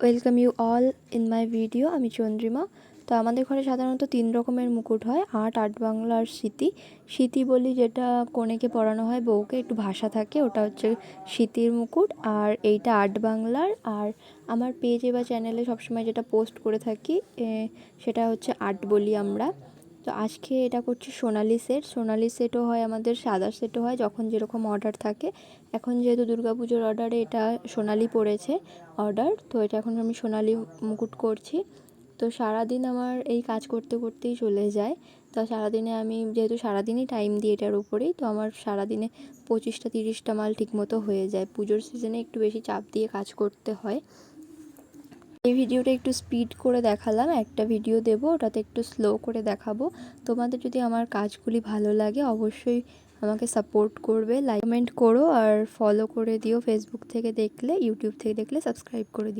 Welcome you all in my video. আমি চন্দ্রিমা। তো আমাদের ঘরে সাধারণত 3 রকমের মুকুট হয়, আট বাংলা আর স্মৃতি। স্মৃতি বলি যেটা কনেকে পরানো হয়, বউকে একটু ভাষা থাকে, ওটা হচ্ছে স্মৃতির মুকুট। আর এইটা আট বাংলার। আর আমার পেজে বা চ্যানেলে সবসময় যেটা পোস্ট করে থাকি সেটা হচ্ছে আট বলি আমরা। তো আজকে এটা করছি সোনালি সেট। সোনালি সেটও হয়, আমাদের সাদা সেটও হয়, যখন যেরকম অর্ডার থাকে। এখন যেহেতু দুর্গাপুজোর অর্ডারে এটা সোনালি পড়েছে অর্ডার, তো এটা এখন আমি সোনালি মুকুট করছি। তো সারাদিন আমার এই কাজ করতে করতেই চলে যায়। তো সারাদিনে আমি যেহেতু সারাদিনই টাইম দিই এটার উপরেই, তো আমার সারাদিনে 25-30টা মাল ঠিকমতো হয়ে যায়। পুজোর সিজনে একটু বেশি চাপ দিয়ে কাজ করতে হয়। এই ভিডিওটা একটু স্পিড করে দেখালাম, একটা ভিডিও দেবো ওটাতে একটু স্লো করে দেখাবো। তোমাদের যদি আমার কাজগুলি ভালো লাগে অবশ্যই আমাকে সাপোর্ট করবে, লাইক কমেন্ট করো আর ফলো করে দিও। ফেসবুক থেকে দেখলে, ইউটিউব থেকে দেখলে সাবস্ক্রাইব করে দিও।